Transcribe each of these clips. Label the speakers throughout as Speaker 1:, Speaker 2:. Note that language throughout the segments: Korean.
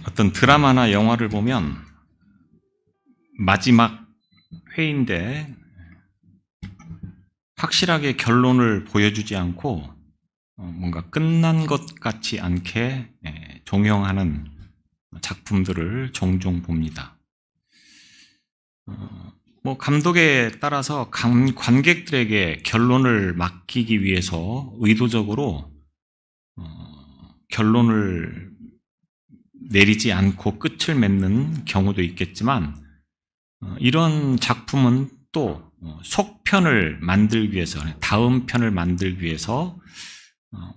Speaker 1: 어떤 드라마나 영화를 보면 마지막 회인데 확실하게 결론을 보여주지 않고 뭔가 끝난 것 같지 않게 종영하는 작품들을 종종 봅니다. 감독에 따라서 관객들에게 결론을 맡기기 위해서 의도적으로 결론을 내리지 않고 끝을 맺는 경우도 있겠지만, 이런 작품은 또 속편을 만들기 위해서, 다음 편을 만들기 위해서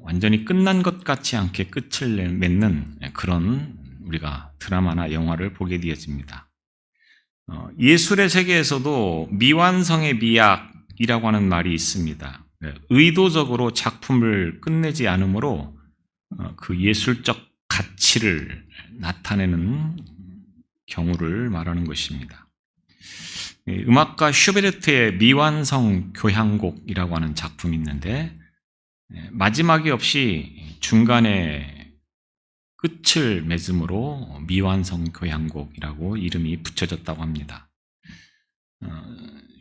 Speaker 1: 완전히 끝난 것 같지 않게 끝을 맺는 그런 우리가 드라마나 영화를 보게 되어집니다. 예술의 세계에서도 미완성의 미학이라고 하는 말이 있습니다. 의도적으로 작품을 끝내지 않으므로 그 예술적 가치를 나타내는 경우를 말하는 것입니다. 음악가 슈베르트의 미완성 교향곡이라고 하는 작품이 있는데, 마지막이 없이 중간에 끝을 맺음으로 미완성 교향곡이라고 이름이 붙여졌다고 합니다.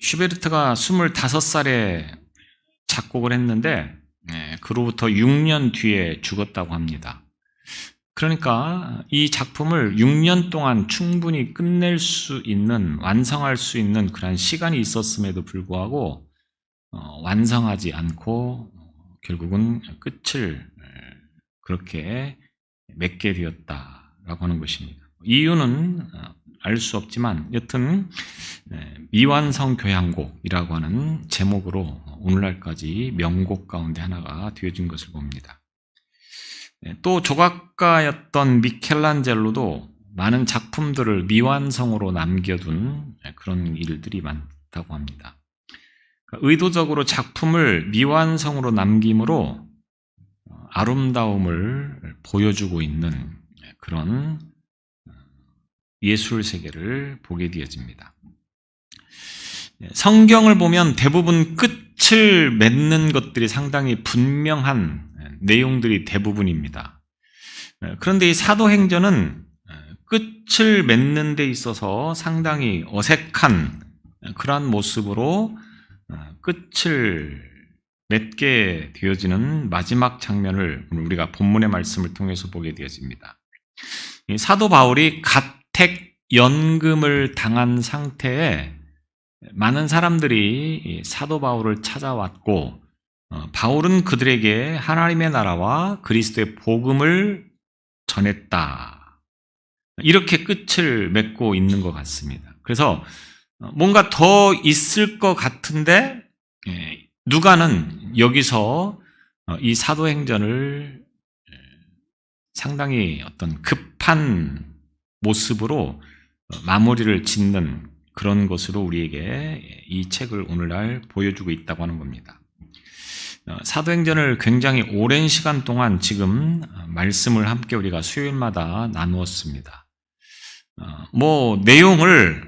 Speaker 1: 슈베르트가 25살에 작곡을 했는데 그로부터 6년 뒤에 죽었다고 합니다. 그러니까 이 작품을 6년 동안 충분히 끝낼 수 있는, 완성할 수 있는 그런 시간이 있었음에도 불구하고 완성하지 않고 결국은 끝을 그렇게 맺게 되었다라고 하는 것입니다. 이유는 알 수 없지만 여튼 미완성 교향곡이라고 하는 제목으로 오늘날까지 명곡 가운데 하나가 되어진 것을 봅니다. 또 조각가였던 미켈란젤로도 많은 작품들을 미완성으로 남겨둔 그런 일들이 많다고 합니다. 의도적으로 작품을 미완성으로 남김으로 아름다움을 보여주고 있는 그런 예술 세계를 보게 되어집니다. 성경을 보면 대부분 끝을 맺는 것들이 상당히 분명한 내용들이 대부분입니다. 그런데 이 사도행전은 끝을 맺는 데 있어서 상당히 어색한 그러한 모습으로 끝을 맺게 되어지는 마지막 장면을 우리가 본문의 말씀을 통해서 보게 되어집니다. 사도 바울이 가택연금을 당한 상태에 많은 사람들이 사도 바울을 찾아왔고, 바울은 그들에게 하나님의 나라와 그리스도의 복음을 전했다. 이렇게 끝을 맺고 있는 것 같습니다. 그래서 뭔가 더 있을 것 같은데 누가는 여기서 이 사도행전을 상당히 어떤 급한 모습으로 마무리를 짓는 그런 것으로 우리에게 이 책을 오늘날 보여주고 있다고 하는 겁니다. 사도행전을 굉장히 오랜 시간 동안 지금 말씀을 함께 우리가 수요일마다 나누었습니다. 내용을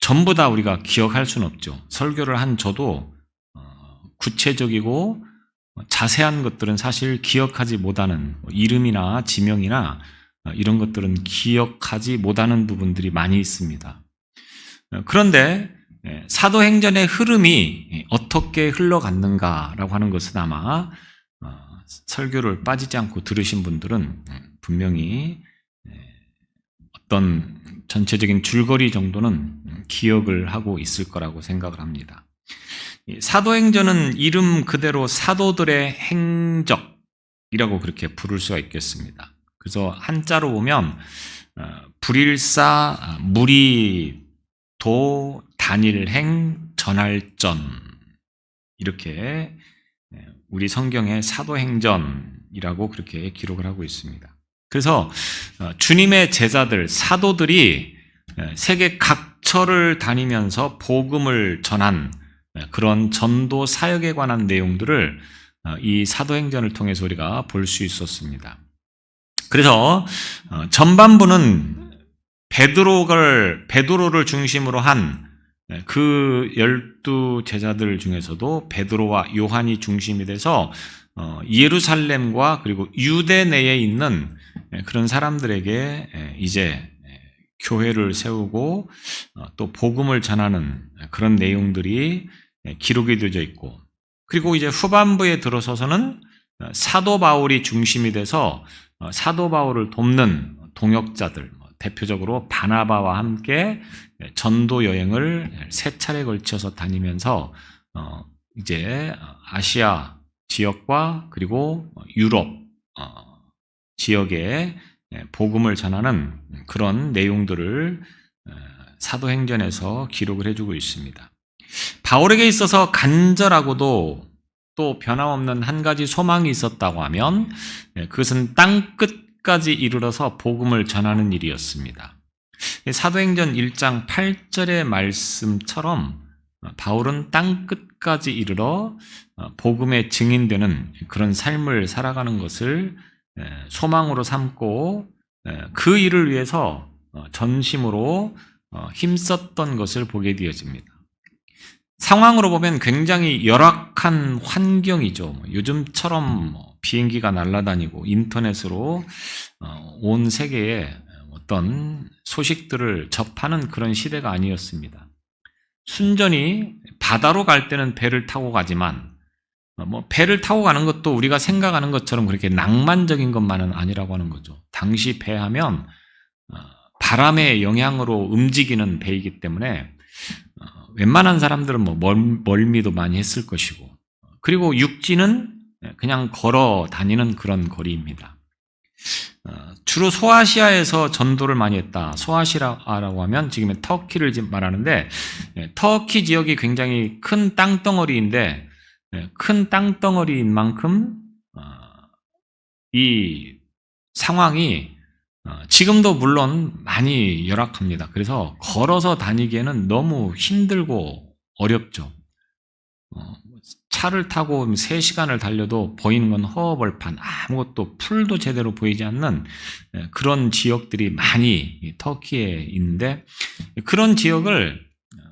Speaker 1: 전부 다 우리가 기억할 수는 없죠. 설교를 한 저도 구체적이고 자세한 것들은 사실 기억하지 못하는, 이름이나 지명이나 이런 것들은 기억하지 못하는 부분들이 많이 있습니다. 그런데 사도행전의 흐름이 어떻게 흘러갔는가라고 하는 것은 아마 설교를 빠지지 않고 들으신 분들은 분명히 어떤 전체적인 줄거리 정도는 기억을 하고 있을 거라고 생각을 합니다. 사도행전은 이름 그대로 사도들의 행적이라고 그렇게 부를 수가 있겠습니다. 그래서 한자로 보면 불일사, 무리도, 단일행, 전할전, 이렇게 우리 성경에 사도행전이라고 그렇게 기록을 하고 있습니다. 그래서 주님의 제자들, 사도들이 세계 각처를 다니면서 복음을 전한 그런 전도 사역에 관한 내용들을 이 사도행전을 통해서 우리가 볼 수 있었습니다. 그래서 전반부는 베드로를 중심으로 한 그 12 제자들 중에서도 베드로와 요한이 중심이 돼서 예루살렘과 그리고 유대 내에 있는 그런 사람들에게 이제 교회를 세우고 또 복음을 전하는 그런 내용들이 기록이 되어져 있고, 그리고 이제 후반부에 들어서서는 사도 바울이 중심이 돼서 사도 바울을 돕는 동역자들, 대표적으로 바나바와 함께 전도 여행을 3차례 걸쳐서 다니면서 이제 아시아 지역과 그리고 유럽 지역에 복음을 전하는 그런 내용들을 사도행전에서 기록을 해주고 있습니다. 바울에게 있어서 간절하고도 또 변함없는 한 가지 소망이 있었다고 하면 그것은 땅 끝까지 이르러서 복음을 전하는 일이었습니다. 사도행전 1장 8절의 말씀처럼 바울은 땅 끝까지 이르러 복음의 증인되는 그런 삶을 살아가는 것을 소망으로 삼고 그 일을 위해서 전심으로 힘썼던 것을 보게 되어집니다. 상황으로 보면 굉장히 열악한 환경이죠. 요즘처럼 비행기가 날아다니고 인터넷으로 온 세계에 어떤 소식들을 접하는 그런 시대가 아니었습니다. 순전히 바다로 갈 때는 배를 타고 가지만 배를 타고 가는 것도 우리가 생각하는 것처럼 그렇게 낭만적인 것만은 아니라고 하는 거죠. 당시 배 하면 바람의 영향으로 움직이는 배이기 때문에 웬만한 사람들은 멀미도 많이 했을 것이고, 그리고 육지는 그냥 걸어 다니는 그런 거리입니다. 주로 소아시아에서 전도를 많이 했다. 소아시아라고 하면 지금의 터키를 말하는데, 터키 지역이 굉장히 큰 땅덩어리인데 큰 땅덩어리인 만큼 이 상황이 지금도 물론 많이 열악합니다. 그래서 걸어서 다니기에는 너무 힘들고 어렵죠. 차를 타고 3시간을 달려도 보이는 건 허허벌판, 아무것도 풀도 제대로 보이지 않는 그런 지역들이 많이 터키에 있는데, 그런 지역을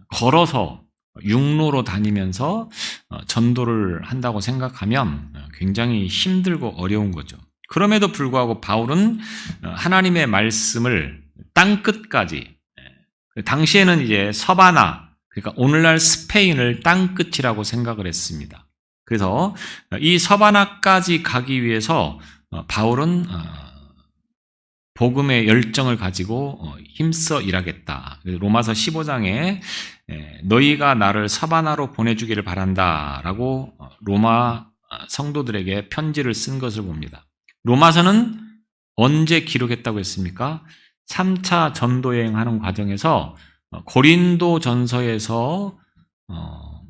Speaker 1: 걸어서 육로로 다니면서 전도를 한다고 생각하면 굉장히 힘들고 어려운 거죠. 그럼에도 불구하고 바울은 하나님의 말씀을 땅 끝까지, 당시에는 이제 서바나, 그러니까 오늘날 스페인을 땅 끝이라고 생각을 했습니다. 그래서 이 서바나까지 가기 위해서 바울은 복음의 열정을 가지고 힘써 일하겠다. 로마서 15장에 너희가 나를 서바나로 보내주기를 바란다라고 로마 성도들에게 편지를 쓴 것을 봅니다. 로마서는 언제 기록했다고 했습니까? 3차 전도여행하는 과정에서 고린도 전서에서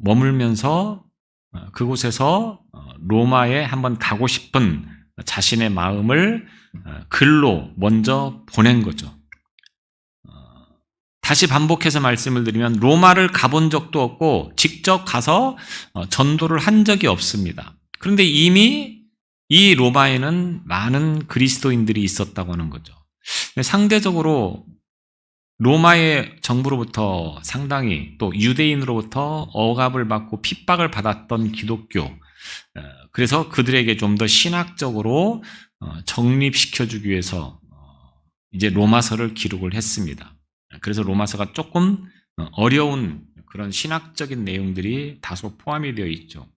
Speaker 1: 머물면서 그곳에서 로마에 한번 가고 싶은 자신의 마음을 글로 먼저 보낸 거죠. 다시 반복해서 말씀을 드리면 로마를 가본 적도 없고 직접 가서 전도를 한 적이 없습니다. 그런데 이미 이 로마에는 많은 그리스도인들이 있었다고 하는 거죠. 상대적으로 로마의 정부로부터 상당히, 또 유대인으로부터 억압을 받고 핍박을 받았던 기독교, 그래서 그들에게 좀 더 신학적으로 정립시켜주기 위해서 이제 로마서를 기록을 했습니다. 그래서 로마서가 조금 어려운 그런 신학적인 내용들이 다소 포함이 되어 있죠.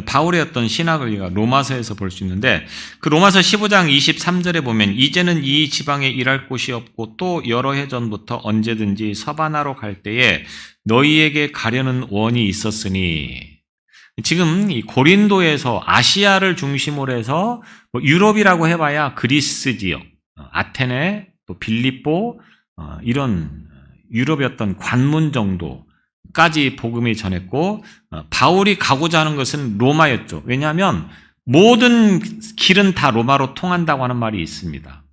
Speaker 1: 바울의 어떤 신학을 우리가 로마서에서 볼 수 있는데, 그 로마서 15장 23절에 보면 이제는 이 지방에 일할 곳이 없고 또 여러 해 전부터 언제든지 서바나로 갈 때에 너희에게 가려는 원이 있었으니, 지금 이 고린도에서 아시아를 중심으로 해서 유럽이라고 해봐야 그리스 지역, 아테네, 또 빌립보, 이런 유럽의 어떤 관문 정도까지 복음이 전했고, 바울이 가고자 하는 것은 로마였죠. 왜냐하면 모든 길은 다 로마로 통한다고 하는 말이 있습니다.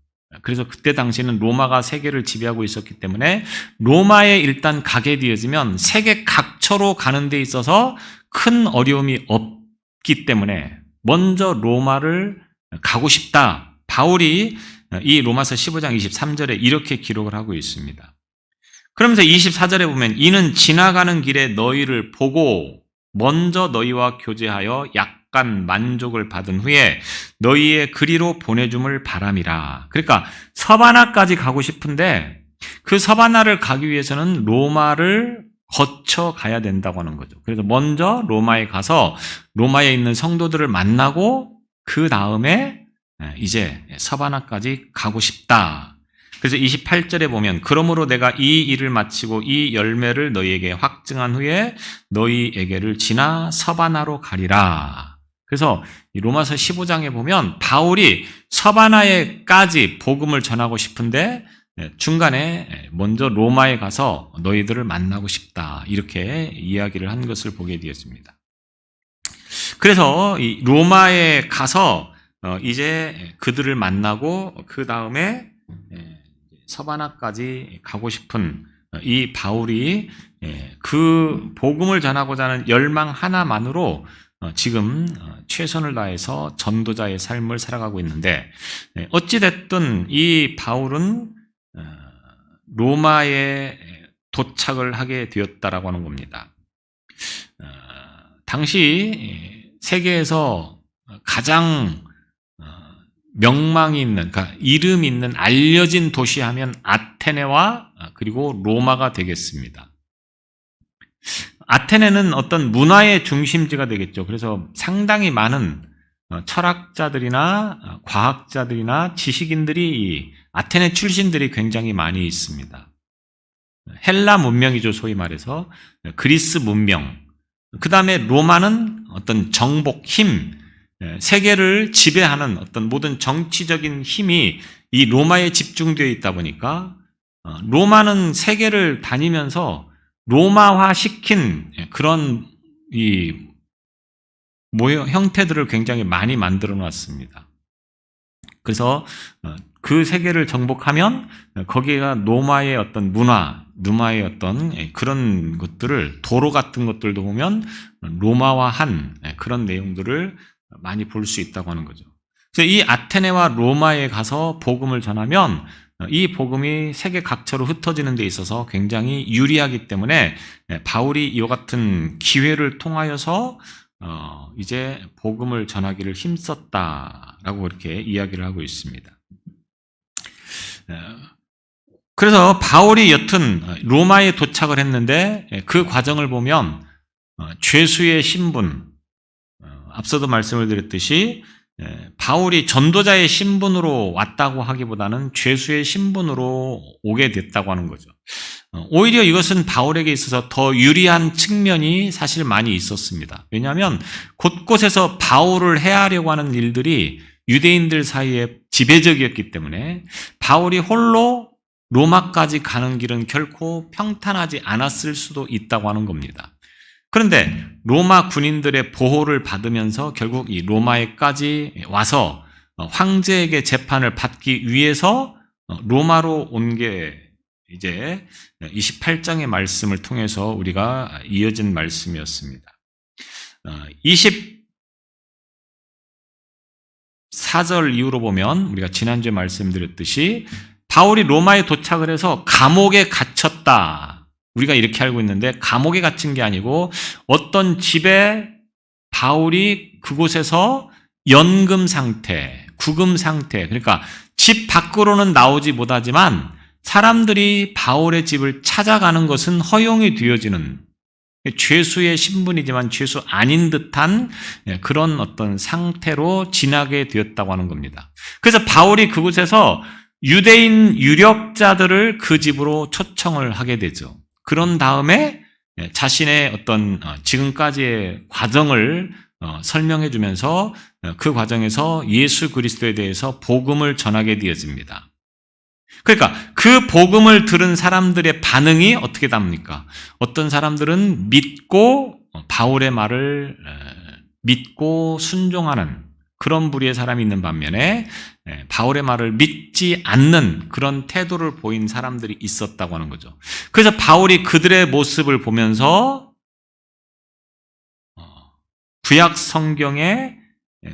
Speaker 1: 그래서 그때 당시에는 로마가 세계를 지배하고 있었기 때문에 로마에 일단 가게 되어지면 세계 각처로 가는 데 있어서 큰 어려움이 없기 때문에 먼저 로마를 가고 싶다. 바울이 이 로마서 15장 23절에 이렇게 기록을 하고 있습니다. 그러면서 24절에 보면 이는 지나가는 길에 너희를 보고 먼저 너희와 교제하여 약 약간 만족을 받은 후에 너희의 그리로 보내줌을 바람이라. 그러니까 서바나까지 가고 싶은데 그 서바나를 가기 위해서는 로마를 거쳐 가야 된다고 하는 거죠. 그래서 먼저 로마에 가서 로마에 있는 성도들을 만나고 그 다음에 이제 서바나까지 가고 싶다. 그래서 28절에 보면 그러므로 내가 이 일을 마치고 이 열매를 너희에게 확증한 후에 너희에게를 지나 서바나로 가리라. 그래서 로마서 15장에 보면 바울이 서바나에까지 복음을 전하고 싶은데 중간에 먼저 로마에 가서 너희들을 만나고 싶다. 이렇게 이야기를 한 것을 보게 되었습니다. 그래서 이 로마에 가서 이제 그들을 만나고 그 다음에 서바나까지 가고 싶은 이 바울이 그 복음을 전하고자 하는 열망 하나만으로 지금 최선을 다해서 전도자의 삶을 살아가고 있는데 어찌됐든 이 바울은 로마에 도착을 하게 되었다라고 하는 겁니다. 당시 세계에서 가장 명망이 있는, 그러니까 이름 있는 알려진 도시 하면 아테네와 그리고 로마가 되겠습니다. 아테네는 어떤 문화의 중심지가 되겠죠. 그래서 상당히 많은 철학자들이나 과학자들이나 지식인들이 이 아테네 출신들이 굉장히 많이 있습니다. 헬라 문명이죠, 소위 말해서. 그리스 문명. 그 다음에 로마는 어떤 정복, 힘, 세계를 지배하는 어떤 모든 정치적인 힘이 이 로마에 집중되어 있다 보니까 로마는 세계를 다니면서 로마화 시킨 그런 이 모형 형태들을 굉장히 많이 만들어 놨습니다. 그래서 그 세계를 정복하면 거기가 로마의 어떤 문화, 로마의 어떤 그런 것들을 도로 같은 것들도 보면 로마화한 그런 내용들을 많이 볼 수 있다고 하는 거죠. 그래서 이 아테네와 로마에 가서 복음을 전하면 이 복음이 세계 각처로 흩어지는 데 있어서 굉장히 유리하기 때문에 바울이 이와 같은 기회를 통하여서 이제 복음을 전하기를 힘썼다라고 이렇게 이야기를 하고 있습니다. 그래서 바울이 여튼 로마에 도착을 했는데 그 과정을 보면 죄수의 신분, 앞서도 말씀을 드렸듯이 바울이 전도자의 신분으로 왔다고 하기보다는 죄수의 신분으로 오게 됐다고 하는 거죠. 오히려 이것은 바울에게 있어서 더 유리한 측면이 사실 많이 있었습니다. 왜냐하면 곳곳에서 바울을 해하려고 하는 일들이 유대인들 사이에 지배적이었기 때문에 바울이 홀로 로마까지 가는 길은 결코 평탄하지 않았을 수도 있다고 하는 겁니다. 그런데 로마 군인들의 보호를 받으면서 결국 이 로마에까지 와서 황제에게 재판을 받기 위해서 로마로 온 게 이제 28장의 말씀을 통해서 우리가 이어진 말씀이었습니다. 24절 이후로 보면 우리가 지난주에 말씀드렸듯이 바울이 로마에 도착을 해서 감옥에 갇혔다. 우리가 이렇게 알고 있는데 감옥에 갇힌 게 아니고 어떤 집에 바울이 그곳에서 연금 상태, 구금 상태, 그러니까 집 밖으로는 나오지 못하지만 사람들이 바울의 집을 찾아가는 것은 허용이 되어지는 죄수의 신분이지만 죄수 아닌 듯한 그런 어떤 상태로 지나게 되었다고 하는 겁니다. 그래서 바울이 그곳에서 유대인 유력자들을 그 집으로 초청을 하게 되죠. 그런 다음에 자신의 어떤 지금까지의 과정을 설명해 주면서 그 과정에서 예수 그리스도에 대해서 복음을 전하게 되어집니다. 그러니까 그 복음을 들은 사람들의 반응이 어떻게 답니까? 어떤 사람들은 믿고 바울의 말을 믿고 순종하는 그런 부류의 사람이 있는 반면에 바울의 말을 믿지 않는 그런 태도를 보인 사람들이 있었다고 하는 거죠. 그래서 바울이 그들의 모습을 보면서 구약 성경의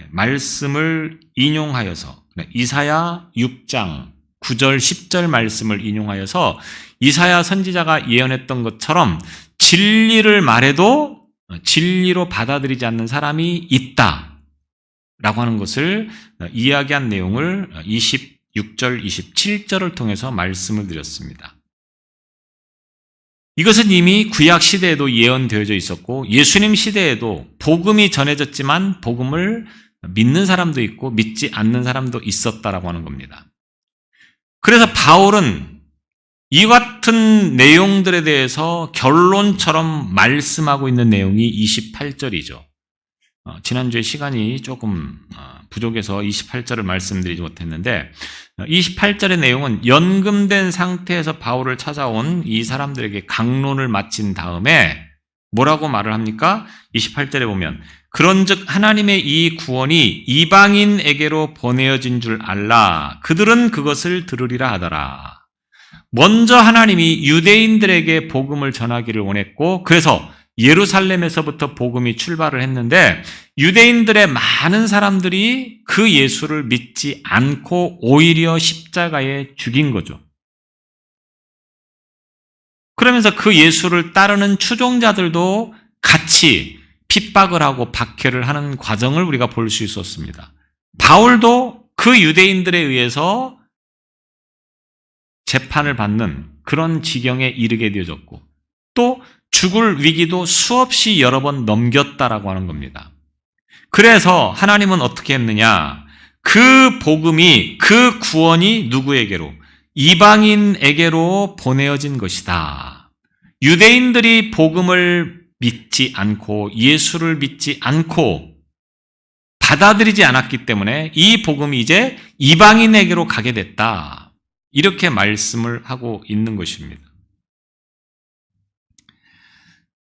Speaker 1: 말씀을 인용하여서 이사야 6장 9절 10절 말씀을 인용하여서 이사야 선지자가 예언했던 것처럼 진리를 말해도 진리로 받아들이지 않는 사람이 있다. 라고 하는 것을 이야기한 내용을 26절, 27절을 통해서 말씀을 드렸습니다. 이것은 이미 구약 시대에도 예언되어져 있었고 예수님 시대에도 복음이 전해졌지만 복음을 믿는 사람도 있고 믿지 않는 사람도 있었다라고 하는 겁니다. 그래서 바울은 이 같은 내용들에 대해서 결론처럼 말씀하고 있는 내용이 28절이죠. 지난주에 시간이 조금 부족해서 28절을 말씀드리지 못했는데 28절의 내용은 연금된 상태에서 바울을 찾아온 이 사람들에게 강론을 마친 다음에 뭐라고 말을 합니까? 28절에 보면 그런즉 하나님의 이 구원이 이방인에게로 보내어진 줄 알라. 그들은 그것을 들으리라 하더라. 먼저 하나님이 유대인들에게 복음을 전하기를 원했고 그래서 예루살렘에서부터 복음이 출발을 했는데 유대인들의 많은 사람들이 그 예수를 믿지 않고 오히려 십자가에 죽인 거죠. 그러면서 그 예수를 따르는 추종자들도 같이 핍박을 하고 박해를 하는 과정을 우리가 볼 수 있었습니다. 바울도 그 유대인들에 의해서 재판을 받는 그런 지경에 이르게 되어졌고 또 죽을 위기도 수없이 여러 번 넘겼다라고 하는 겁니다. 그래서 하나님은 어떻게 했느냐? 그 복음이, 그 구원이 누구에게로? 이방인에게로 보내어진 것이다. 유대인들이 복음을 믿지 않고 예수를 믿지 않고 받아들이지 않았기 때문에 이 복음이 이제 이방인에게로 가게 됐다. 이렇게 말씀을 하고 있는 것입니다.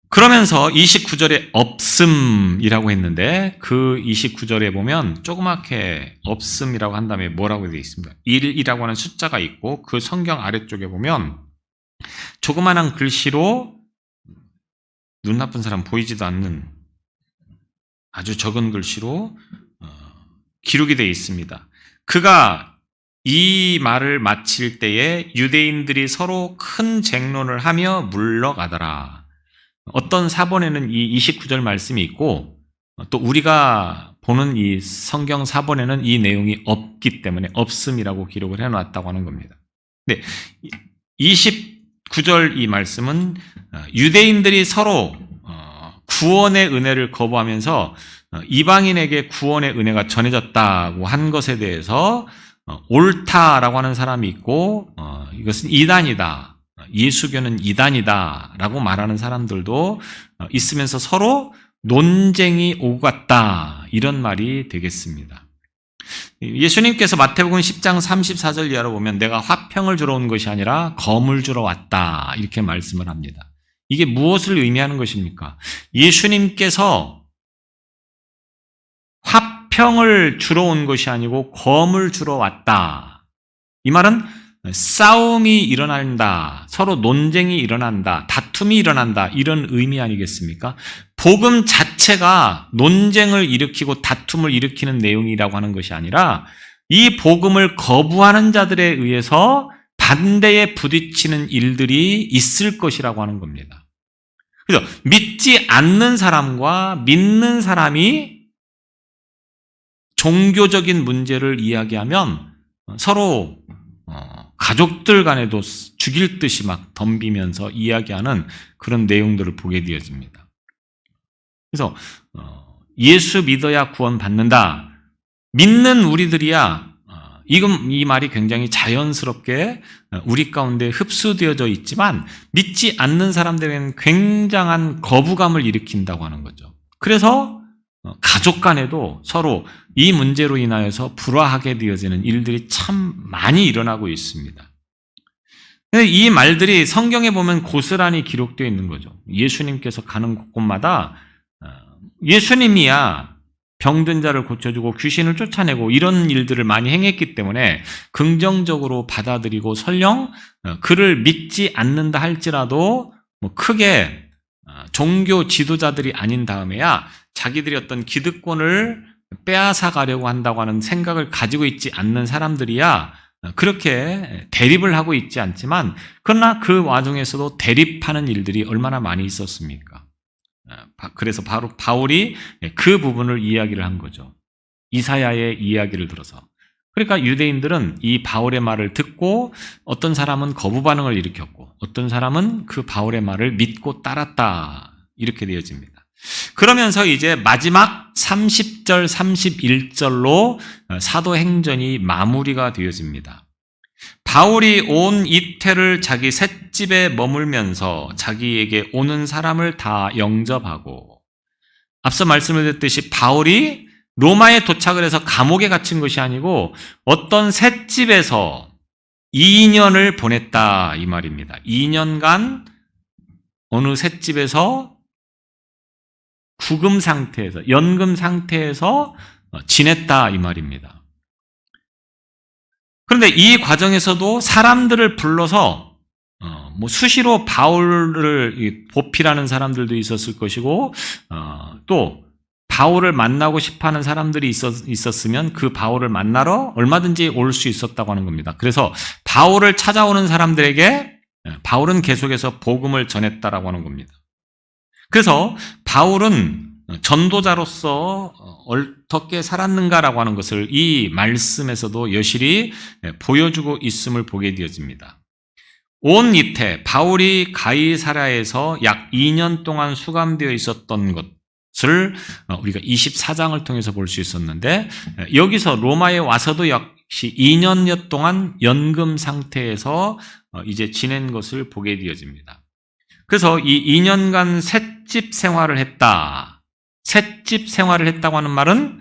Speaker 1: 그러면서 29절에 없음이라고 했는데 그 29절에 보면 조그맣게 없음이라고 한 다음에 뭐라고 되어 있습니다. 1이라고 하는 숫자가 있고 그 성경 아래쪽에 보면 조그마한 글씨로 눈 나쁜 사람 보이지도 않는 아주 적은 글씨로 기록이 되어 있습니다. 그가 이 말을 마칠 때에 유대인들이 서로 큰 쟁론을 하며 물러가더라. 어떤 사본에는 이 29절 말씀이 있고 또 우리가 보는 이 성경 사본에는 이 내용이 없기 때문에 없음이라고 기록을 해놨다고 하는 겁니다. 근데 29절 이 말씀은 유대인들이 서로 구원의 은혜를 거부하면서 이방인에게 구원의 은혜가 전해졌다고 한 것에 대해서 옳다라고 하는 사람이 있고 이것은 이단이다. 예수교는 이단이다 라고 말하는 사람들도 있으면서 서로 논쟁이 오고 갔다 이런 말이 되겠습니다. 예수님께서 마태복음 10장 34절 이하로 보면 내가 화평을 주러 온 것이 아니라 검을 주러 왔다 이렇게 말씀을 합니다. 이게 무엇을 의미하는 것입니까? 예수님께서 화평을 주러 온 것이 아니고 검을 주러 왔다. 이 말은 싸움이 일어난다, 서로 논쟁이 일어난다, 다툼이 일어난다 이런 의미 아니겠습니까? 복음 자체가 논쟁을 일으키고 다툼을 일으키는 내용이라고 하는 것이 아니라 이 복음을 거부하는 자들에 의해서 반대에 부딪히는 일들이 있을 것이라고 하는 겁니다. 그래서 믿지 않는 사람과 믿는 사람이 종교적인 문제를 이야기하면 서로 가족들 간에도 죽일 듯이 막 덤비면서 이야기하는 그런 내용들을 보게 되어집니다. 그래서 예수 믿어야 구원 받는다. 믿는 우리들이야 이 말이 굉장히 자연스럽게 우리 가운데 흡수되어져 있지만 믿지 않는 사람들에게는 굉장한 거부감을 일으킨다고 하는 거죠. 그래서 가족 간에도 서로 이 문제로 인하여서 불화하게 되어지는 일들이 참 많이 일어나고 있습니다. 이 말들이 성경에 보면 고스란히 기록되어 있는 거죠. 예수님께서 가는 곳곳마다 예수님이야 병든 자를 고쳐주고 귀신을 쫓아내고 이런 일들을 많이 행했기 때문에 긍정적으로 받아들이고 설령 그를 믿지 않는다 할지라도 크게 종교 지도자들이 아닌 다음에야 자기들이 어떤 기득권을 빼앗아 가려고 한다고 하는 생각을 가지고 있지 않는 사람들이야 그렇게 대립을 하고 있지 않지만 그러나 그 와중에서도 대립하는 일들이 얼마나 많이 있었습니까? 그래서 바로 바울이 그 부분을 이야기를 한 거죠. 이사야의 이야기를 들어서. 그러니까 유대인들은 이 바울의 말을 듣고 어떤 사람은 거부 반응을 일으켰고 어떤 사람은 그 바울의 말을 믿고 따랐다. 이렇게 되어집니다. 그러면서 이제 마지막 30절, 31절로 사도행전이 마무리가 되어집니다. 바울이 온 이태를 자기 셋집에 머물면서 자기에게 오는 사람을 다 영접하고, 앞서 말씀을 드렸듯이 바울이 로마에 도착을 해서 감옥에 갇힌 것이 아니고 어떤 셋집에서 2년을 보냈다 이 말입니다. 2년간 어느 셋집에서 구금 상태에서, 연금 상태에서 지냈다 이 말입니다. 그런데 이 과정에서도 사람들을 불러서 수시로 바울을 보필하는 사람들도 있었을 것이고, 또 바울을 만나고 싶어하는 사람들이 있었으면 그 바울을 만나러 얼마든지 올 수 있었다고 하는 겁니다. 그래서 바울을 찾아오는 사람들에게 바울은 계속해서 복음을 전했다라고 하는 겁니다. 그래서 바울은 전도자로서 어떻게 살았는가라고 하는 것을 이 말씀에서도 여실히 보여주고 있음을 보게 되어집니다. 온 이태, 바울이 가이사랴에서 약 2년 동안 수감되어 있었던 것을 우리가 24장을 통해서 볼 수 있었는데, 여기서 로마에 와서도 역시 2년여 동안 연금 상태에서 이제 지낸 것을 보게 되어집니다. 그래서 이 2년간 셋집 생활을 했다. 셋집 생활을 했다고 하는 말은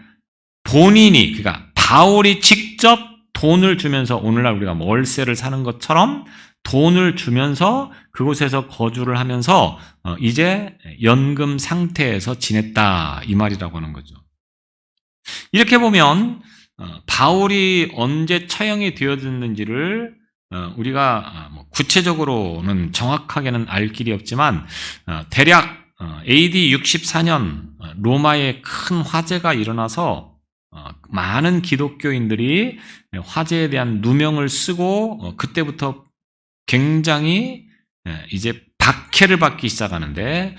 Speaker 1: 본인이, 그러니까 바울이 직접 돈을 주면서, 오늘날 우리가 월세를 사는 것처럼 돈을 주면서 그곳에서 거주를 하면서 이제 연금 상태에서 지냈다 이 말이라고 하는 거죠. 이렇게 보면 바울이 언제 처형이 되어졌는지를 우리가 구체적으로는 정확하게는 알 길이 없지만, 대략 AD 64년 로마에 큰 화재가 일어나서 많은 기독교인들이 화재에 대한 누명을 쓰고 그때부터 굉장히 이제 박해를 받기 시작하는데,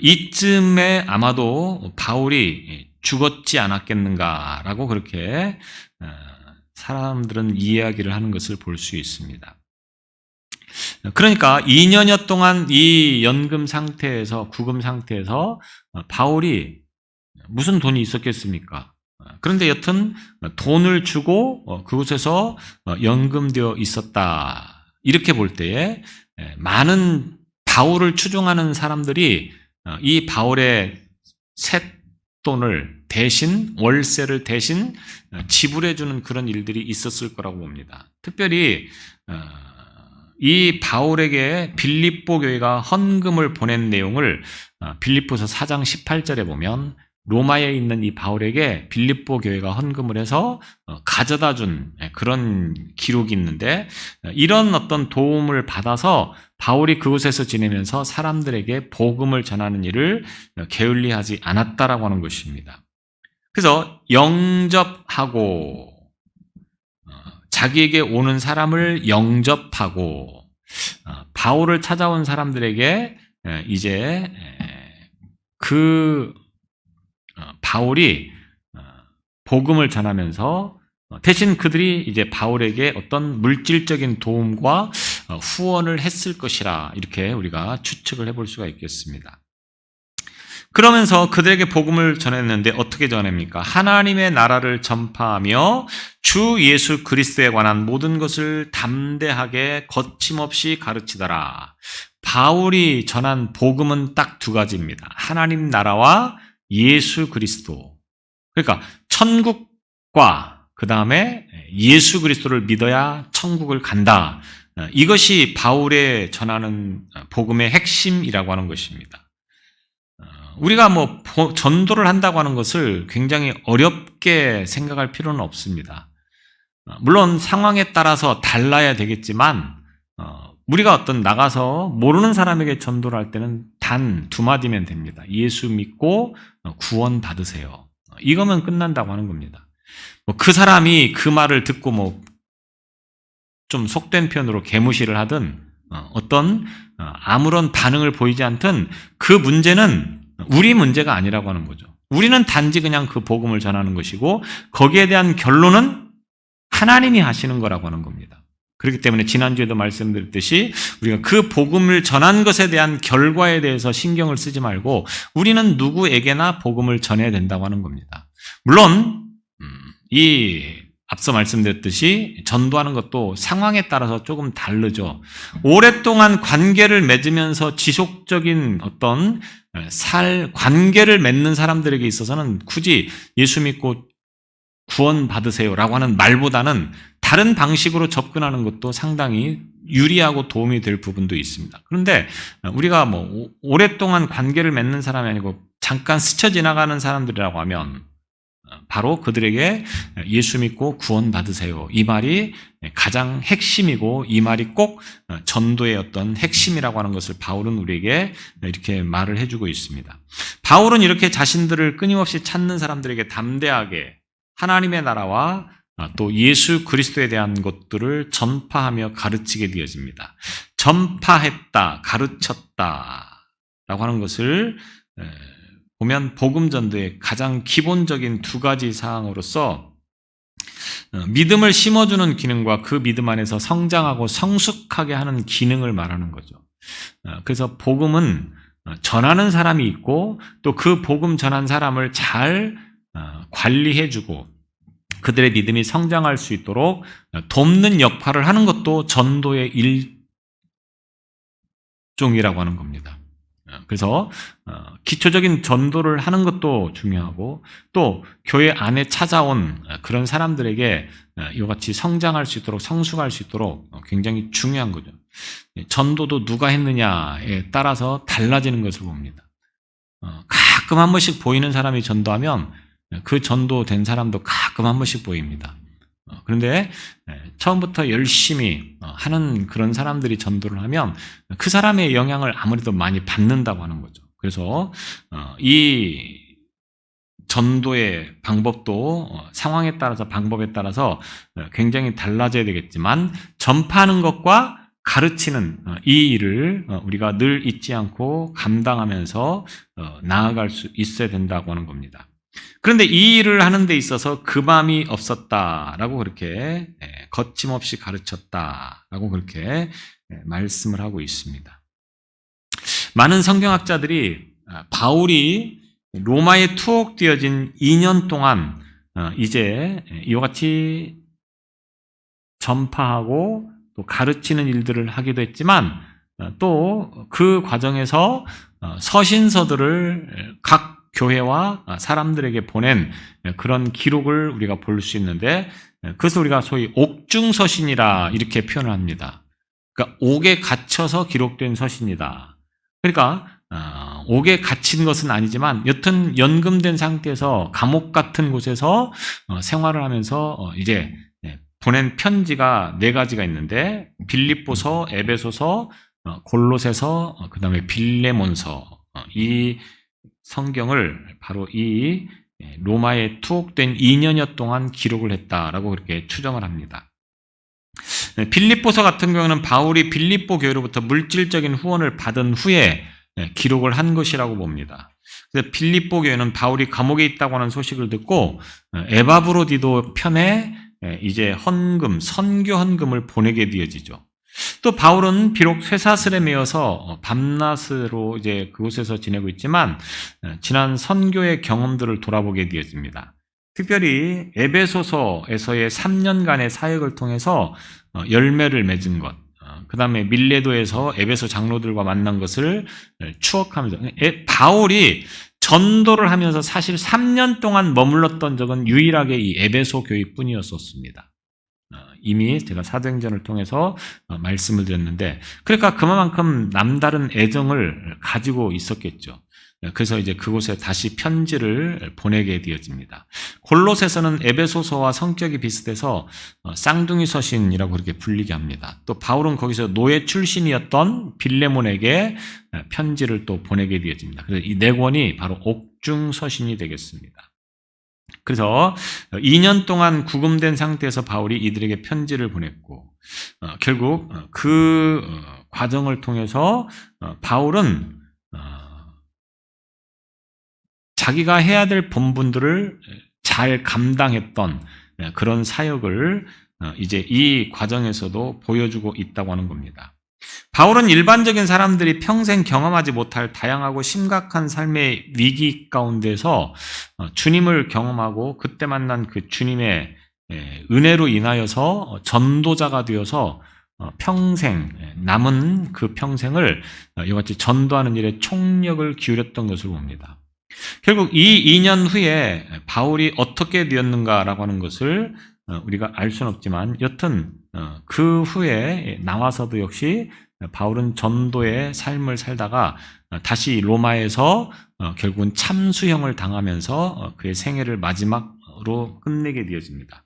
Speaker 1: 이쯤에 아마도 바울이 죽었지 않았겠는가라고 그렇게 사람들은 이야기를 하는 것을 볼 수 있습니다. 그러니까 2년여 동안 이 연금 상태에서, 구금 상태에서 바울이 무슨 돈이 있었겠습니까? 그런데 여튼 돈을 주고 그곳에서 연금되어 있었다. 이렇게 볼 때에 많은 바울을 추종하는 사람들이 이 바울의 셋돈을 대신, 월세를 대신 지불해주는 그런 일들이 있었을 거라고 봅니다. 특별히 이 바울에게 빌립보 교회가 헌금을 보낸 내용을 빌립보서 4장 18절에 보면, 로마에 있는 이 바울에게 빌립보 교회가 헌금을 해서 가져다 준 그런 기록이 있는데, 이런 어떤 도움을 받아서 바울이 그곳에서 지내면서 사람들에게 복음을 전하는 일을 게을리하지 않았다라고 하는 것입니다. 그래서 영접하고, 자기에게 오는 사람을 영접하고, 바울을 찾아온 사람들에게 이제 그 바울이 복음을 전하면서 대신 그들이 이제 바울에게 어떤 물질적인 도움과 후원을 했을 것이라, 이렇게 우리가 추측을 해볼 수가 있겠습니다. 그러면서 그들에게 복음을 전했는데 어떻게 전합니까? 하나님의 나라를 전파하며 주 예수 그리스도에 관한 모든 것을 담대하게 거침없이 가르치더라. 바울이 전한 복음은 딱 두 가지입니다. 하나님 나라와 예수 그리스도. 그러니까 천국과 그 다음에 예수 그리스도를 믿어야 천국을 간다. 이것이 바울의 전하는 복음의 핵심이라고 하는 것입니다. 우리가 전도를 한다고 하는 것을 굉장히 어렵게 생각할 필요는 없습니다. 물론 상황에 따라서 달라야 되겠지만, 우리가 어떤 나가서 모르는 사람에게 전도를 할 때는 단 두 마디면 됩니다. 예수 믿고 구원 받으세요. 이거면 끝난다고 하는 겁니다. 그 사람이 그 말을 듣고 좀 속된 표현으로 개무시를 하든 어떤 아무런 반응을 보이지 않든 그 문제는 우리 문제가 아니라고 하는 거죠. 우리는 단지 그냥 그 복음을 전하는 것이고 거기에 대한 결론은 하나님이 하시는 거라고 하는 겁니다. 그렇기 때문에 지난주에도 말씀드렸듯이 우리가 그 복음을 전한 것에 대한 결과에 대해서 신경을 쓰지 말고 우리는 누구에게나 복음을 전해야 된다고 하는 겁니다. 물론 이 앞서 말씀드렸듯이 전도하는 것도 상황에 따라서 조금 다르죠. 오랫동안 관계를 맺으면서 지속적인 어떤 관계를 맺는 사람들에게 있어서는 굳이 예수 믿고 구원 받으세요라고 하는 말보다는 다른 방식으로 접근하는 것도 상당히 유리하고 도움이 될 부분도 있습니다. 그런데 우리가 오랫동안 관계를 맺는 사람이 아니고 잠깐 스쳐 지나가는 사람들이라고 하면 바로 그들에게 예수 믿고 구원 받으세요. 이 말이 가장 핵심이고 이 말이 꼭 전도의 어떤 핵심이라고 하는 것을 바울은 우리에게 이렇게 말을 해주고 있습니다. 바울은 이렇게 자신들을 끊임없이 찾는 사람들에게 담대하게 하나님의 나라와 또 예수 그리스도에 대한 것들을 전파하며 가르치게 되어집니다. 전파했다, 가르쳤다 라고 하는 것을 보면 복음 전도의 가장 기본적인 두 가지 사항으로서 믿음을 심어주는 기능과 그 믿음 안에서 성장하고 성숙하게 하는 기능을 말하는 거죠. 그래서 복음은 전하는 사람이 있고 또 그 복음 전한 사람을 잘 관리해주고 그들의 믿음이 성장할 수 있도록 돕는 역할을 하는 것도 전도의 일종이라고 하는 겁니다. 그래서 기초적인 전도를 하는 것도 중요하고 또 교회 안에 찾아온 그런 사람들에게 이와 같이 성장할 수 있도록 성숙할 수 있도록 굉장히 중요한 거죠. 전도도 누가 했느냐에 따라서 달라지는 것을 봅니다. 가끔 한 번씩 보이는 사람이 전도하면 그 전도된 사람도 가끔 한 번씩 보입니다. 그런데 처음부터 열심히 하는 그런 사람들이 전도를 하면 그 사람의 영향을 아무래도 많이 받는다고 하는 거죠. 그래서 이 전도의 방법도 상황에 따라서 방법에 따라서 굉장히 달라져야 되겠지만 전파하는 것과 가르치는 이 일을 우리가 늘 잊지 않고 감당하면서 나아갈 수 있어야 된다고 하는 겁니다. 그런데 이 일을 하는 데 있어서 금함이 없었다라고 그렇게 거침없이 가르쳤다라고 그렇게 말씀을 하고 있습니다. 많은 성경학자들이 바울이 로마에 투옥되어진 2년 동안 이제 이와 같이 전파하고 또 가르치는 일들을 하기도 했지만 또 그 과정에서 서신서들을 각 교회와 사람들에게 보낸 그런 기록을 우리가 볼 수 있는데 그것을 우리가 소위 옥중서신이라 이렇게 표현을 합니다. 그러니까 옥에 갇혀서 기록된 서신이다. 그러니까 옥에 갇힌 것은 아니지만 여튼 연금된 상태에서 감옥 같은 곳에서 생활을 하면서 이제 보낸 편지가 4가지가 있는데 빌립보서, 에베소서, 골로새서, 그 다음에 빌레몬서 이 성경을 바로 이 로마에 투옥된 2년여 동안 기록을 했다라고 그렇게 추정을 합니다. 빌립보서 같은 경우는 바울이 빌립보 교회로부터 물질적인 후원을 받은 후에 기록을 한 것이라고 봅니다. 그래서 빌립보 교회는 바울이 감옥에 있다고 하는 소식을 듣고 에바브로디도 편에 이제 헌금, 선교 헌금을 보내게 되어지죠. 또 바울은 비록 쇠사슬에 매여서 밤낮으로 이제 그곳에서 지내고 있지만 지난 선교의 경험들을 돌아보게 되어집니다. 특별히 에베소서에서의 3년간의 사역을 통해서 열매를 맺은 것, 그 다음에 밀레도에서 에베소 장로들과 만난 것을 추억하면서 바울이 전도를 하면서 사실 3년 동안 머물렀던 적은 유일하게 이 에베소 교회뿐이었었습니다. 이미 제가 사도행전을 통해서 말씀을 드렸는데 그러니까 그만큼 남다른 애정을 가지고 있었겠죠. 그래서 이제 그곳에 다시 편지를 보내게 되어집니다. 골로새서는 에베소서와 성격이 비슷해서 쌍둥이 서신이라고 그렇게 불리게 합니다. 또 바울은 거기서 노예 출신이었던 빌레몬에게 편지를 또 보내게 되어집니다. 그래서 이 4권이 바로 옥중 서신이 되겠습니다. 그래서 2년 동안 구금된 상태에서 바울이 이들에게 편지를 보냈고 결국 그 과정을 통해서 바울은 자기가 해야 될 본분들을 잘 감당했던 그런 사역을 이제 이 과정에서도 보여주고 있다고 하는 겁니다. 바울은 일반적인 사람들이 평생 경험하지 못할 다양하고 심각한 삶의 위기 가운데서 주님을 경험하고 그때 만난 그 주님의 은혜로 인하여서 전도자가 되어서 평생, 남은 그 평생을 이같이 전도하는 일에 총력을 기울였던 것을 봅니다. 결국 이 2년 후에 바울이 어떻게 되었는가라고 하는 것을 우리가 알 수는 없지만 여튼 그 후에 나와서도 역시 바울은 전도의 삶을 살다가 다시 로마에서 결국은 참수형을 당하면서 그의 생애를 마지막으로 끝내게 되어집니다.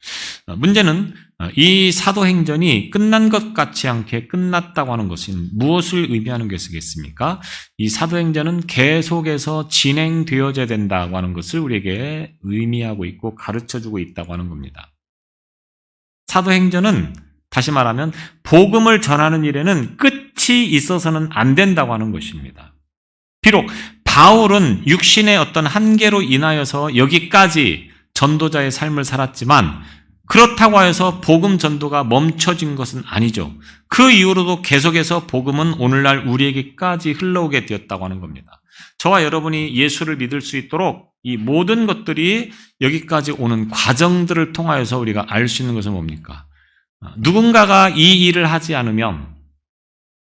Speaker 1: 문제는 이 사도행전이 끝난 것 같지 않게 끝났다고 하는 것은 무엇을 의미하는 것이겠습니까? 이 사도행전은 계속해서 진행되어져야 된다고 하는 것을 우리에게 의미하고 있고 가르쳐주고 있다고 하는 겁니다. 사도행전은 다시 말하면 복음을 전하는 일에는 끝이 있어서는 안 된다고 하는 것입니다. 비록 바울은 육신의 어떤 한계로 인하여서 여기까지 전도자의 삶을 살았지만 그렇다고 해서 복음 전도가 멈춰진 것은 아니죠. 그 이후로도 계속해서 복음은 오늘날 우리에게까지 흘러오게 되었다고 하는 겁니다. 저와 여러분이 예수를 믿을 수 있도록 이 모든 것들이 여기까지 오는 과정들을 통하여서 우리가 알 수 있는 것은 뭡니까? 누군가가 이 일을 하지 않으면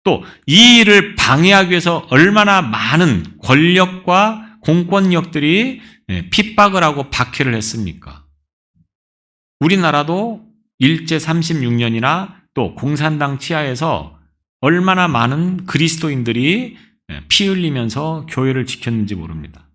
Speaker 1: 또 이 일을 방해하기 위해서 얼마나 많은 권력과 공권력들이 핍박을 하고 박해를 했습니까? 우리나라도 일제 36년이나 또 공산당 치하에서 얼마나 많은 그리스도인들이 피 흘리면서 교회를 지켰는지 모릅니다.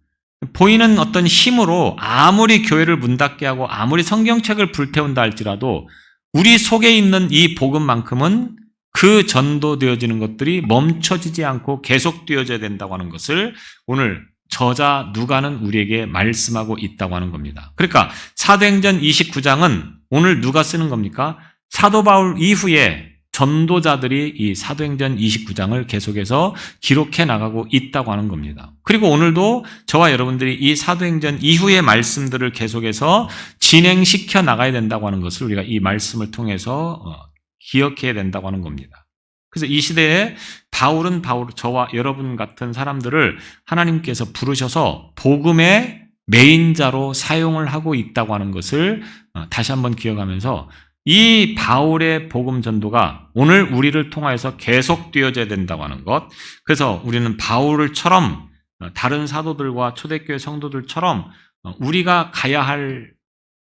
Speaker 1: 보이는 어떤 힘으로 아무리 교회를 문 닫게 하고 아무리 성경책을 불태운다 할지라도 우리 속에 있는 이 복음만큼은 그 전도되어지는 것들이 멈춰지지 않고 계속되어져야 된다고 하는 것을 오늘 저자 누가는 우리에게 말씀하고 있다고 하는 겁니다. 그러니까 사도행전 29장은 오늘 누가 쓰는 겁니까? 사도 바울 이후에 전도자들이 이 사도행전 29장을 계속해서 기록해 나가고 있다고 하는 겁니다. 그리고 오늘도 저와 여러분들이 이 사도행전 이후의 말씀들을 계속해서 진행시켜 나가야 된다고 하는 것을 우리가 이 말씀을 통해서 기억해야 된다고 하는 겁니다. 그래서 이 시대에 바울은 저와 여러분 같은 사람들을 하나님께서 부르셔서 복음의 메인자로 사용을 하고 있다고 하는 것을 다시 한번 기억하면서 이 바울의 복음 전도가 오늘 우리를 통하여서 계속되어져야 된다고 하는 것. 그래서 우리는 바울처럼 다른 사도들과 초대교회 성도들처럼 우리가 가야 할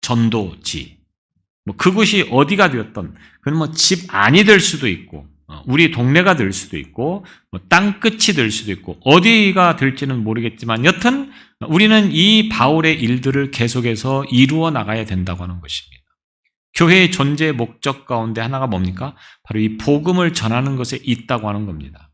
Speaker 1: 전도지, 그곳이 어디가 되었던, 그건 집 안이 될 수도 있고, 우리 동네가 될 수도 있고, 땅끝이 될 수도 있고, 어디가 될지는 모르겠지만, 여튼 우리는 이 바울의 일들을 계속해서 이루어 나가야 된다고 하는 것입니다. 교회의 존재의 목적 가운데 하나가 뭡니까? 바로 이 복음을 전하는 것에 있다고 하는 겁니다.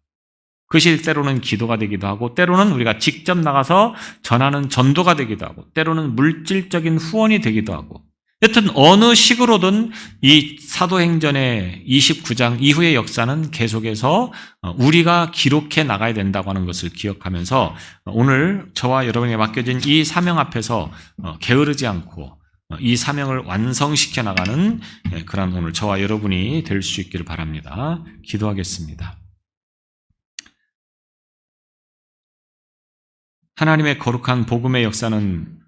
Speaker 1: 그것이 때로는 기도가 되기도 하고 때로는 우리가 직접 나가서 전하는 전도가 되기도 하고 때로는 물질적인 후원이 되기도 하고 여튼 어느 식으로든 이 사도행전의 29장 이후의 역사는 계속해서 우리가 기록해 나가야 된다고 하는 것을 기억하면서 오늘 저와 여러분에게 맡겨진 이 사명 앞에서 게으르지 않고 이 사명을 완성시켜 나가는 그런 오늘 저와 여러분이 될 수 있기를 바랍니다. 기도하겠습니다. 하나님의 거룩한 복음의 역사는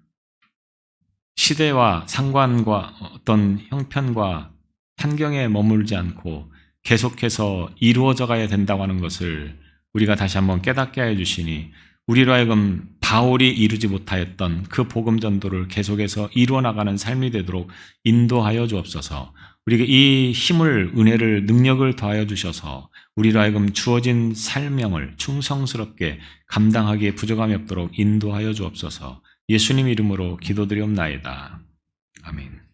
Speaker 1: 시대와 상관과 어떤 형편과 환경에 머물지 않고 계속해서 이루어져 가야 된다고 하는 것을 우리가 다시 한번 깨닫게 하여 주시니 우리로 하여금 바울이 이루지 못하였던 그 복음 전도를 계속해서 이루어 나가는 삶이 되도록 인도하여 주옵소서. 우리에게 이 힘을, 은혜를, 능력을 더하여 주셔서 우리로 하여금 주어진 사명을 충성스럽게 감당하기에 부족함이 없도록 인도하여 주옵소서. 예수님 이름으로 기도드리옵나이다. 아멘.